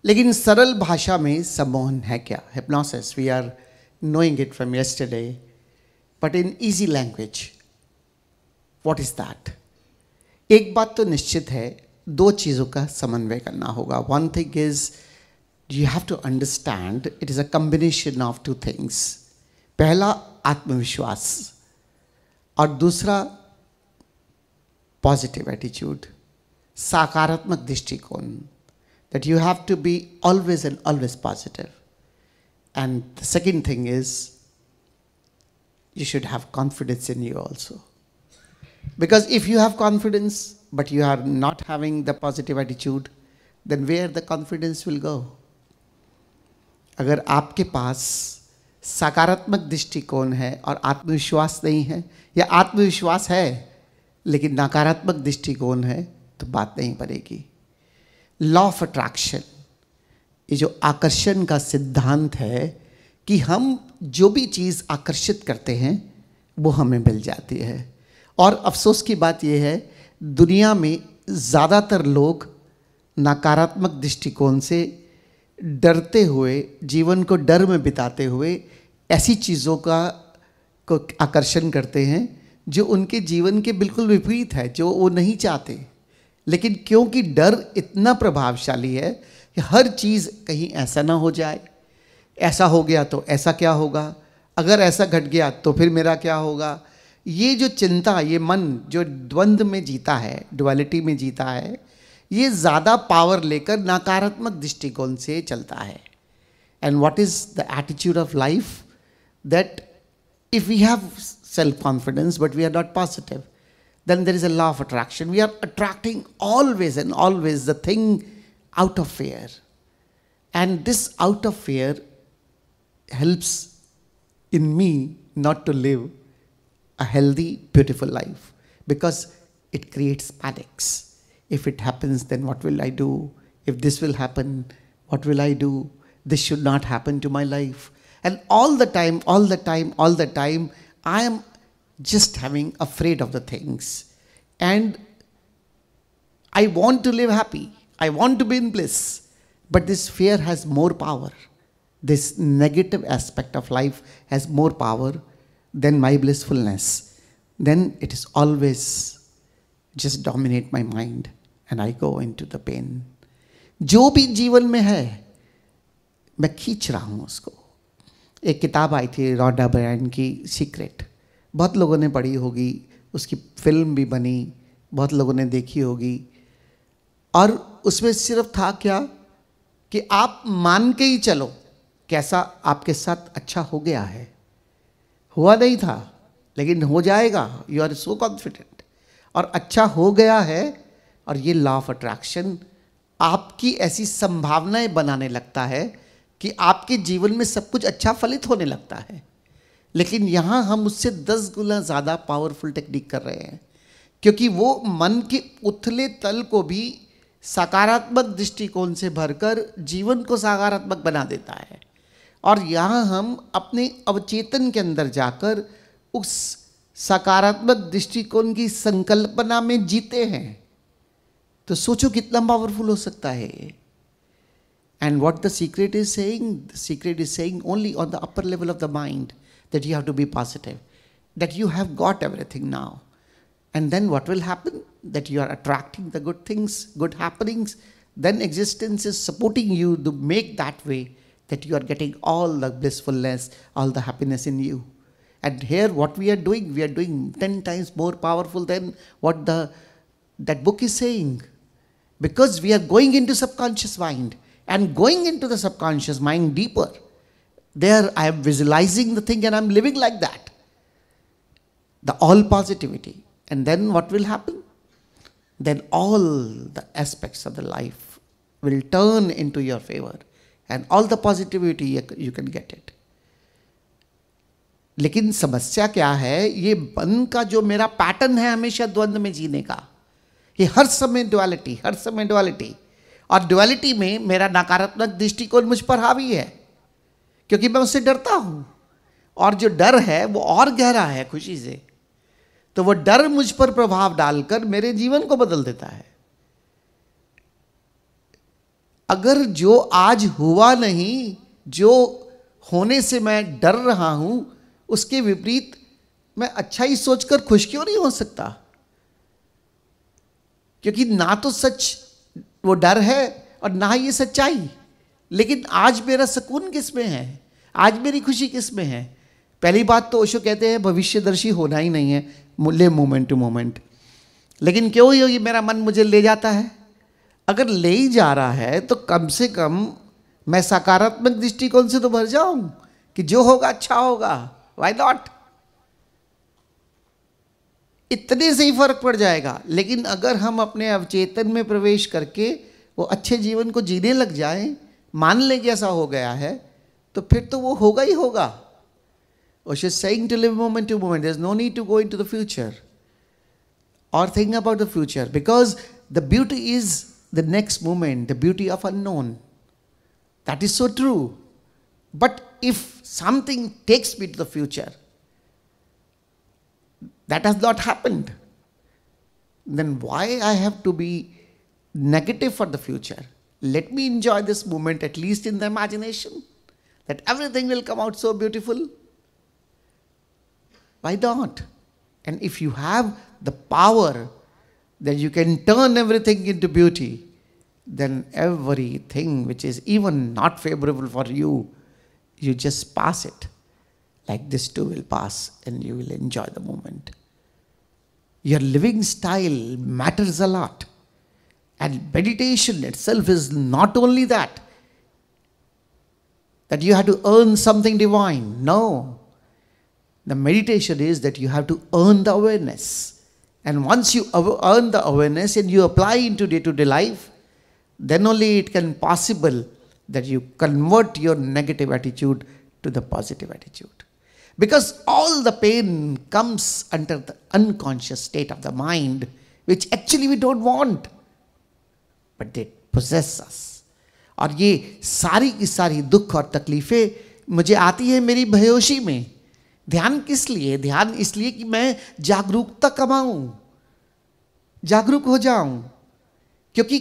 लेकिन सरल भाषा में सम्मोहन है क्या? Hypnosis, we are knowing it from yesterday, but in easy language, what is that? एक बात तो निश्चित है, दो चीज़ों का समन्वय करना होगा. One thing is you have to understand it is a combination of two things. पहला आत्मविश्वास और दूसरा पॉजिटिव एटीट्यूड, सकारात्मक दृष्टिकोण. That you have to be always and always positive. And the second thing is, you should have confidence in you also. Because if you have confidence, but you are not having the positive attitude, then where the confidence will go? अगर आपके पास सकारात्मक दृष्टिकोण है और आत्मविश्वास नहीं है, या आत्मविश्वास है लेकिन नकारात्मक दृष्टिकोण है, तो बात नहीं बनेगी. लॉ ऑफ अट्रैक्शन, ये जो आकर्षण का सिद्धांत है कि हम जो भी चीज़ आकर्षित करते हैं वो हमें मिल जाती है. और अफसोस की बात यह है, दुनिया में ज़्यादातर लोग नकारात्मक दृष्टिकोण से डरते हुए, जीवन को डर में बिताते हुए ऐसी चीज़ों को आकर्षण करते हैं जो उनके जीवन के बिल्कुल विपरीत है, जो वो नहीं चाहते. लेकिन क्योंकि डर इतना प्रभावशाली है कि हर चीज़ कहीं ऐसा ना हो जाए, ऐसा हो गया तो ऐसा क्या होगा, अगर ऐसा घट गया तो फिर मेरा क्या होगा. ये जो चिंता, ये मन जो द्वंद्व में जीता है, डुअलिटी में जीता है, ये ज़्यादा पावर लेकर नकारात्मक दृष्टिकोण से चलता है. And what is the attitude of life? That if we have self confidence but we are not positive, then there is a law of attraction. We are attracting always and always the thing out of fear. And this out of fear helps in me not to live a healthy, beautiful life, because it creates panics. If it happens, then what will I do? If this will happen, what will I do? This should not happen to my life. And all the time, I am just having afraid of the things, and I want to live happy, I want to be in bliss, but this fear has more power. This negative aspect of life has more power than my blissfulness. Then it is always just dominate my mind and I go into the pain. जो भी जीवन में है मैं खींच रहा हूँ उसको. एक किताब आई थी रॉडा ब्रायन की, सीक्रेट, बहुत लोगों ने पढ़ी होगी, उसकी फिल्म भी बनी, बहुत लोगों ने देखी होगी. और उसमें सिर्फ था क्या कि आप मान के ही चलो कैसा आपके साथ अच्छा हो गया है. हुआ नहीं था लेकिन हो जाएगा, यू आर सो कॉन्फिडेंट, और अच्छा हो गया है. और ये लॉ ऑफ अट्रैक्शन आपकी ऐसी संभावनाएं बनाने लगता है कि आपके जीवन में सब कुछ अच्छा फलित होने लगता है. लेकिन यहाँ हम उससे 10 गुना ज़्यादा पावरफुल टेक्निक कर रहे हैं, क्योंकि वो मन के उथले तल को भी सकारात्मक दृष्टिकोण से भरकर जीवन को सकारात्मक बना देता है. और यहाँ हम अपने अवचेतन के अंदर जाकर उस सकारात्मक दृष्टिकोण की संकल्पना में जीते हैं. तो सोचो कितना पावरफुल हो सकता है. And what the secret is saying, the secret is saying only on the upper level of the mind, that you have to be positive, that you have got everything now. And then what will happen? That you are attracting the good things, good happenings. Then existence is supporting you to make that way that you are getting all the blissfulness, all the happiness in you. And here what we are doing 10 times more powerful than what that book is saying. Because we are going into subconscious mind, and going into the subconscious mind deeper. There I am visualizing the thing and I am living like that. The all positivity. And then what will happen? Then all the aspects of the life will turn into your favor. And all the positivity you can get it. लेकिन समस्या क्या है? ये मन का जो मेरा pattern है हमेशा द्वंद्व में जीने का, ये हर समय डुअलिटी. और डुअलिटी में मेरा नकारात्मक दृष्टिकोण मुझ पर हावी है, क्योंकि मैं उससे डरता हूं. और जो डर है वो और गहरा है खुशी से, तो वो डर मुझ पर प्रभाव डालकर मेरे जीवन को बदल देता है. अगर जो आज हुआ नहीं, जो होने से मैं डर रहा हूं, उसके विपरीत मैं अच्छा ही सोचकर खुश क्यों नहीं हो सकता? क्योंकि ना तो सच वो डर है और ना ये सच्चाई। लेकिन आज मेरा सुकून किस में है? आज मेरी खुशी किस में है? पहली बात तो ओशो कहते हैं भविष्यदर्शी होना ही नहीं है, लिव मोमेंट टू मोमेंट। लेकिन क्यों ये मेरा मन मुझे ले जाता है? अगर ले ही जा रहा है तो कम से कम मैं सकारात्मक दृष्टिकोण से तो भर जाऊं कि जो होगा अच्छा होगा। Why not? इतने से ही फर्क पड़ जाएगा। लेकिन अगर हम अपने अवचेतन में प्रवेश करके वो अच्छे जीवन को जीने लग जाएं, मान लें कि ऐसा हो गया है, तो फिर तो वो होगा ही होगा। Osho is saying to live moment to moment. There's no need to go into the future or think about the future, because the beauty is the next moment, the beauty of unknown. That is so true. But if something takes me to the future, that has not happened, then why I have to be negative for the future? Let me enjoy this moment, at least in the imagination, that everything will come out so beautiful. Why not? And if you have the power that you can turn everything into beauty, then everything which is even not favorable for you, you just pass it. Like this too will pass and you will enjoy the moment. Your living style matters a lot. And meditation itself is not only that you have to earn something divine. No. The meditation is that you have to earn the awareness. And once you earn the awareness and you apply into day-to-day life, then only it can possible that you convert your negative attitude to the positive attitude. Because all the pain comes under the unconscious state of the mind, which actually we don't want, but they possess us. और ये सारी की सारी दुख और तकलीफें मुझे आती है मेरी बेहोशी में। ध्यान किस लिए? ध्यान इसलिए कि मैं जागरूकता कमाऊं, जागरूक हो जाऊं। क्योंकि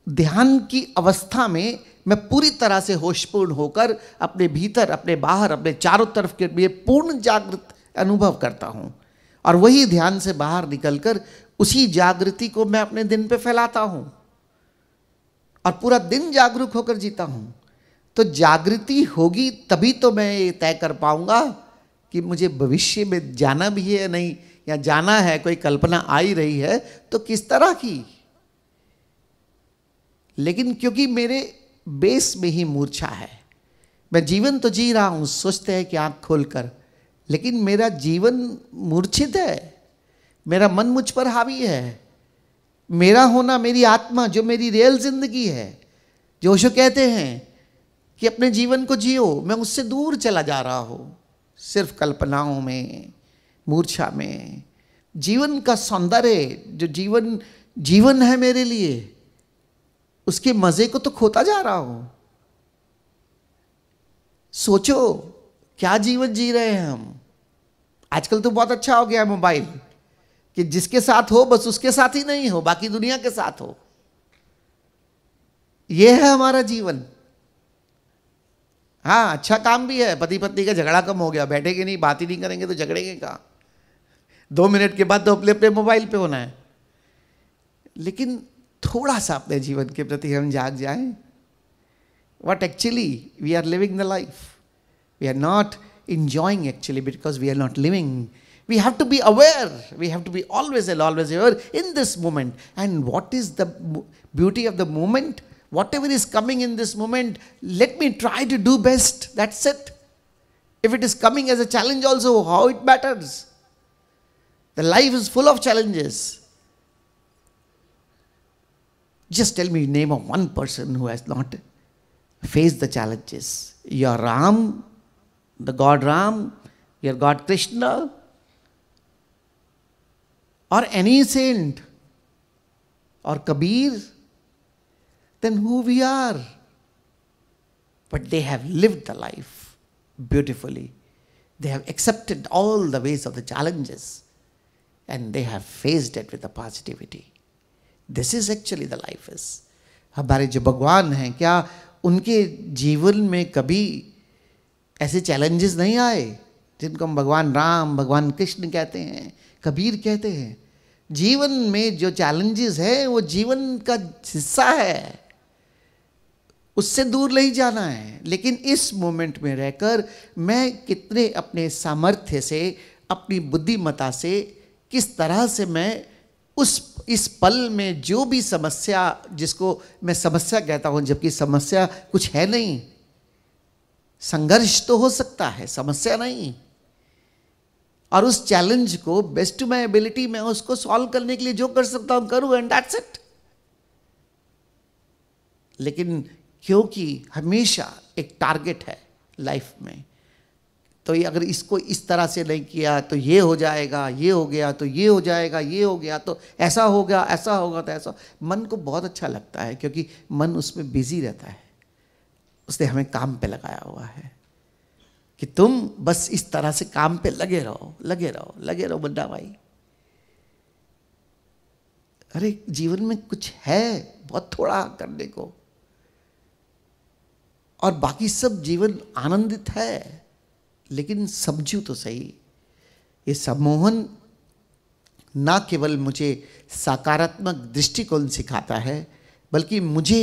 ध्यान की अवस्था में मैं पूरी तरह से होशपूर्ण होकर अपने भीतर, अपने बाहर, अपने चारों तरफ के लिए पूर्ण जागृत अनुभव करता हूं। और वही ध्यान से बाहर निकलकर उसी जागृति को मैं अपने दिन पे फैलाता हूं और पूरा दिन जागरूक होकर जीता हूं। तो जागृति होगी तभी तो मैं ये तय कर पाऊंगा कि मुझे भविष्य में जाना भी है या नहीं, या जाना है, कोई कल्पना आ ही रही है तो किस तरह की। लेकिन क्योंकि मेरे बेस में ही मूर्छा है, मैं जीवन तो जी रहा हूं सोचते हैं कि आंख खोलकर, लेकिन मेरा जीवन मूर्छित है, मेरा मन मुझ पर हावी है। मेरा होना, मेरी आत्मा जो मेरी रियल जिंदगी है, जो ओशो कहते हैं कि अपने जीवन को जियो, मैं उससे दूर चला जा रहा हूं, सिर्फ कल्पनाओं में, मूर्छा में। जीवन का सौंदर्य, जो जीवन है मेरे लिए, उसके मजे को तो खोता जा रहा हूं। सोचो क्या जीवन जी रहे हैं हम। आजकल तो बहुत अच्छा हो गया मोबाइल कि जिसके साथ हो बस उसके साथ ही नहीं हो, बाकी दुनिया के साथ हो। यह है हमारा जीवन। हाँ, अच्छा काम भी है, पति पत्नी का झगड़ा कम हो गया, बैठेंगे नहीं, बात ही नहीं करेंगे तो झगड़ेंगे कहां। 2 मिनट के बाद तो अपने अपने मोबाइल पे होना है। लेकिन थोड़ा सा अपने जीवन के प्रति हम जाग जाएं। What actually we are living the life. We are not enjoying actually because we are not living. We have to be aware. We have to be always and always aware in this moment. And what is the beauty of the moment? Whatever is coming in this moment, let me try to do best. That's it. If it is coming as a challenge also, how it matters? The life is full of challenges. Just tell me the name of one person who has not faced the challenges. Your Ram, the God Ram, your God Krishna, or any saint, or Kabir, then who we are. But they have lived the life beautifully. They have accepted all the ways of the challenges and they have faced it with the positivity. This is actually the life is. हमारे जो भगवान हैं, क्या उनके जीवन में कभी ऐसे चैलेंजेस नहीं आए जिनको हम भगवान राम, भगवान कृष्ण कहते हैं, कबीर कहते हैं? जीवन में जो चैलेंजेस है वो जीवन का हिस्सा है, उससे दूर नहीं जाना है। लेकिन इस मोमेंट में रहकर मैं कितने अपने सामर्थ्य से, अपनी बुद्धिमत्ता से, किस तरह से मैं इस पल में जो भी समस्या, जिसको मैं समस्या कहता हूं जबकि समस्या कुछ है नहीं, संघर्ष तो हो सकता है, समस्या नहीं, और उस चैलेंज को बेस्ट टू माई एबिलिटी मैं उसको सॉल्व करने के लिए जो कर सकता हूं करूं, एंड दैट्स इट। लेकिन क्योंकि हमेशा एक टारगेट है लाइफ में, तो ये अगर इसको इस तरह से नहीं किया तो ये हो जाएगा, ये हो गया तो ये हो जाएगा, ये हो गया तो ऐसा होगा, ऐसा होगा तो ऐसा। मन को बहुत अच्छा लगता है क्योंकि मन उसमें बिजी रहता है, उसने हमें काम पे लगाया हुआ है कि तुम बस इस तरह से काम पे लगे रहो, लगे रहो, लगे रहो बंदा भाई। अरे जीवन में कुछ है बहुत थोड़ा करने को, और बाकी सब जीवन आनंदित है। लेकिन समझू तो सही, ये सम्मोहन ना केवल मुझे सकारात्मक दृष्टिकोण सिखाता है, बल्कि मुझे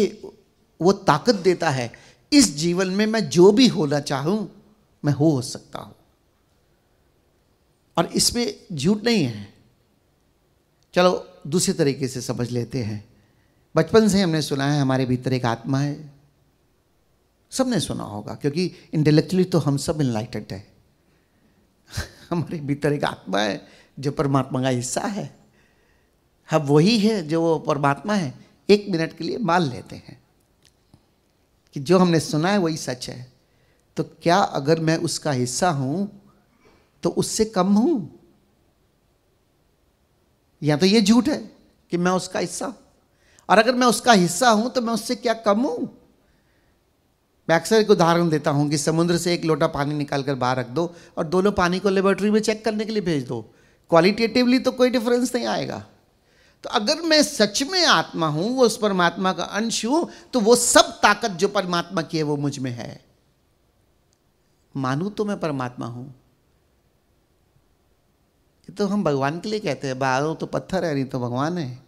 वो ताकत देता है इस जीवन में मैं जो भी होना चाहूं मैं हो सकता हूं, और इसमें झूठ नहीं है। चलो दूसरे तरीके से समझ लेते हैं। बचपन से हमने सुना है हमारे भीतर एक आत्मा है, सबने सुना होगा क्योंकि इंटेलेक्चुअली तो हम सब इनलाइटेड है। हमारे भीतर एक आत्मा है जो परमात्मा का हिस्सा है, हम वही है जो वो परमात्मा है। एक मिनट के लिए मान लेते हैं कि जो हमने सुना है वही सच है, तो क्या अगर मैं उसका हिस्सा हूं तो उससे कम हूं? या तो ये झूठ है कि मैं उसका हिस्सा हूं, और अगर मैं उसका हिस्सा हूं तो मैं उससे क्या कम हूं? मैं अक्सर एक उदाहरण देता हूं कि समुद्र से एक लोटा पानी निकाल कर बाहर रख दो और दोनों पानी को लेबोरेटरी में चेक करने के लिए भेज दो, क्वालिटेटिवली तो कोई डिफरेंस नहीं आएगा। तो अगर मैं सच में आत्मा हूं, वो उस परमात्मा का अंश हूं, तो वो सब ताकत जो परमात्मा की है वो मुझ में है। मानू तो मैं परमात्मा हूं। ये तो हम भगवान के लिए कहते हैं, बाहरों तो पत्थर है नहीं तो भगवान है।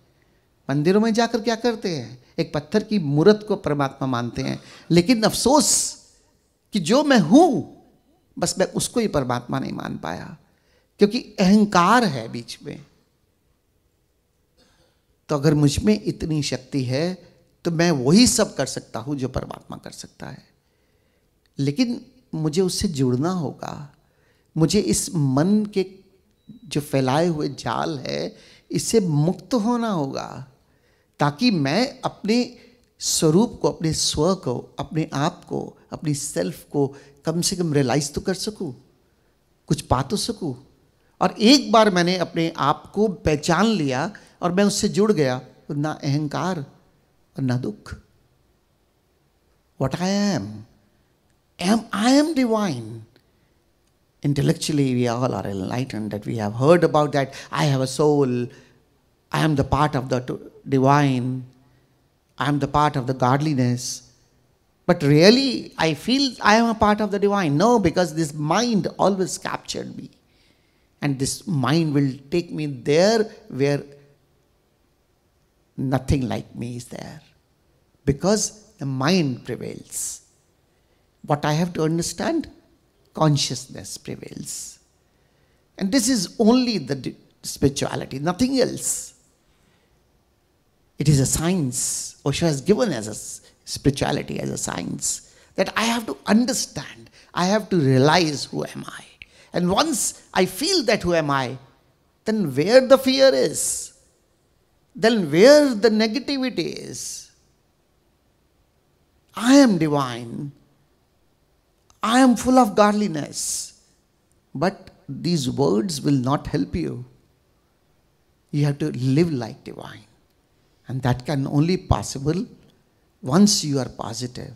मंदिरों में जाकर क्या करते हैं, एक पत्थर की मूर्त को परमात्मा मानते हैं। लेकिन अफसोस कि जो मैं हूं बस मैं उसको ही परमात्मा नहीं मान पाया, क्योंकि अहंकार है बीच में। तो अगर मुझ में इतनी शक्ति है तो मैं वही सब कर सकता हूं जो परमात्मा कर सकता है, लेकिन मुझे उससे जुड़ना होगा। मुझे इस मन के जो फैलाए हुए जाल है इससे मुक्त होना होगा, ताकि मैं अपने स्वरूप को, अपने स्व को, अपने आप को, अपनी सेल्फ को कम से कम रियलाइज तो कर सकूं, कुछ पा तो सकूं। और एक बार मैंने अपने आप को पहचान लिया और मैं उससे जुड़ गया, तो ना अहंकार और ना दुख। What I am I am divine. Intellectually we all are enlightened, that we have heard about that I have a soul, I am the part of the divine, I am the part of the godliness. But really I feel I am a part of the divine. No, because this mind always captured me, and this mind will take me there where nothing like me is there, because the mind prevails. What I have to understand, consciousness prevails, and this is only the spirituality, nothing else. It is a science. Osho has given as a spirituality as a science, that I have to understand, I have to realize who am I. And once I feel that who am I, then where the fear is, then where the negativity is. I am divine, I am full of godliness, but these words will not help you. You have to live like divine, and that can only possible once you are positive.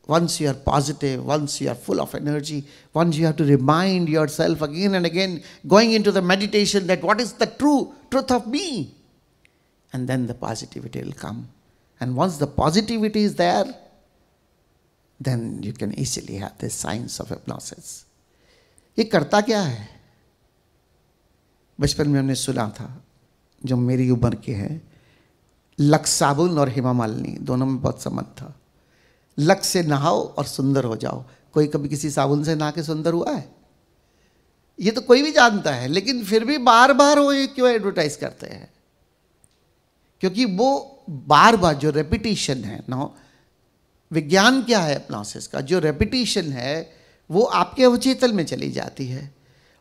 Once you are positive, once you are full of energy, once you have to remind yourself again and again, going into the meditation, that what is the truth of me, and then the positivity will come. And once the positivity is there, then you can easily have this science of hypnosis. ये करता क्या है? बचपन में हमने सुना था, जो मेरी उम्र के हैं, लक्स साबुन और हेमा मालिनी दोनों में बहुत संबंध था। लक्स से नहाओ और सुंदर हो जाओ। कोई कभी किसी साबुन से नहा के सुंदर हुआ है? ये तो कोई भी जानता है, लेकिन फिर भी बार बार वो ये क्यों एडवर्टाइज करते हैं? क्योंकि वो बार बार जो रेपिटेशन है ना, विज्ञान क्या है हिप्नोसिस का, जो रेपिटेशन है वो आपके अवचेतन में चली जाती है,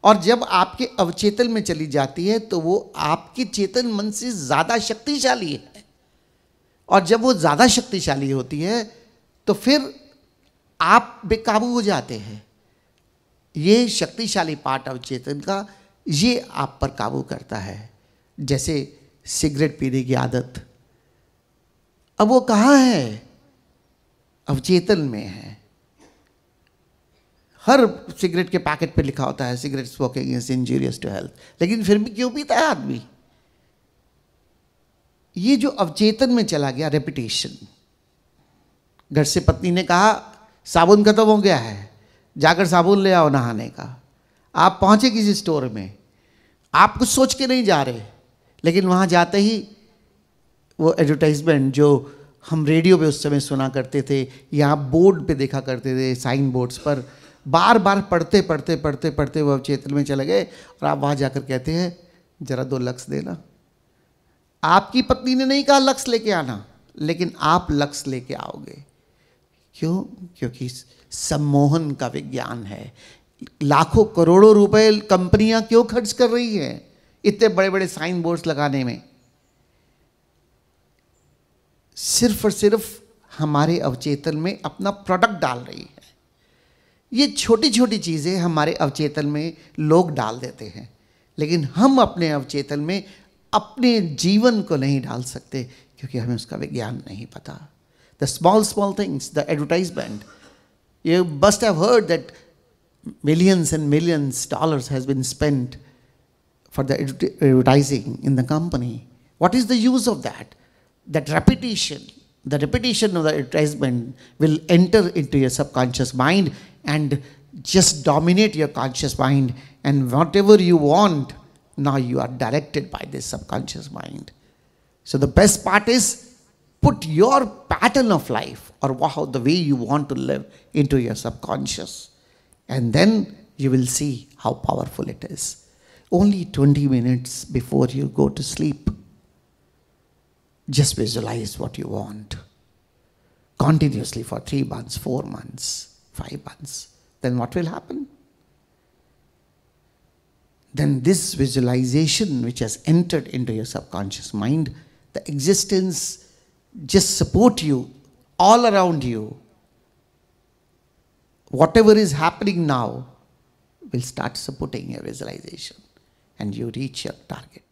और जब आपके अवचेतन में चली जाती है तो वो आपके चेतन मन से ज़्यादा शक्तिशाली है, और जब वो ज़्यादा शक्तिशाली होती है तो फिर आप बेकाबू हो जाते हैं। ये शक्तिशाली पार्ट अवचेतन का, ये आप पर काबू करता है। जैसे सिगरेट पीने की आदत, अब वो कहाँ है? अवचेतन में है। हर सिगरेट के पैकेट पे लिखा होता है cigarette smoking is injurious to health, लेकिन फिर भी क्यों पीता है आदमी? ये जो अवचेतन में चला गया रेपिटेशन। घर से पत्नी ने कहा साबुन खत्म हो गया है, जाकर साबुन ले आओ नहाने का। आप पहुंचे किसी स्टोर में, आप कुछ सोच के नहीं जा रहे, लेकिन वहां जाते ही वो एडवर्टाइजमेंट जो हम रेडियो पे उस समय सुना करते थे, यहाँ बोर्ड पे देखा करते थे, साइन बोर्ड्स पर बार बार पढ़ते पढ़ते पढ़ते पढ़ते वो अवचेतन में चले गए, और आप वहाँ जाकर कहते हैं जरा 2 लक्स देना। आपकी पत्नी ने नहीं कहा लक्स लेके आना, लेकिन आप लक्स लेके आओगे। क्यों? क्योंकि सम्मोहन का विज्ञान है। लाखों करोड़ों रुपए कंपनियां क्यों खर्च कर रही हैं इतने बड़े बड़े साइन बोर्ड्स लगाने में? सिर्फ और सिर्फ हमारे अवचेतन में अपना प्रोडक्ट डाल रही है। ये छोटी छोटी चीज़ें हमारे अवचेतन में लोग डाल देते हैं, लेकिन हम अपने अवचेतन में अपने जीवन को नहीं डाल सकते, क्योंकि हमें उसका विज्ञान नहीं पता। The small things, the advertisement. You must have heard that millions and millions dollars has been spent for the advertising in the company. What is the use of that? That repetition, the repetition of the advertisement will enter into your subconscious mind and just dominate your conscious mind, and whatever you want, now you are directed by this subconscious mind. So the best part is, put your pattern of life or the way you want to live into your subconscious, and then you will see how powerful it is. Only 20 minutes before you go to sleep, just visualize what you want continuously for 3 months, 4 months, 5 months. Then what will happen? Then this visualization which has entered into your subconscious mind, the existence just support you all around you. Whatever is happening now will start supporting your visualization, and you reach your target.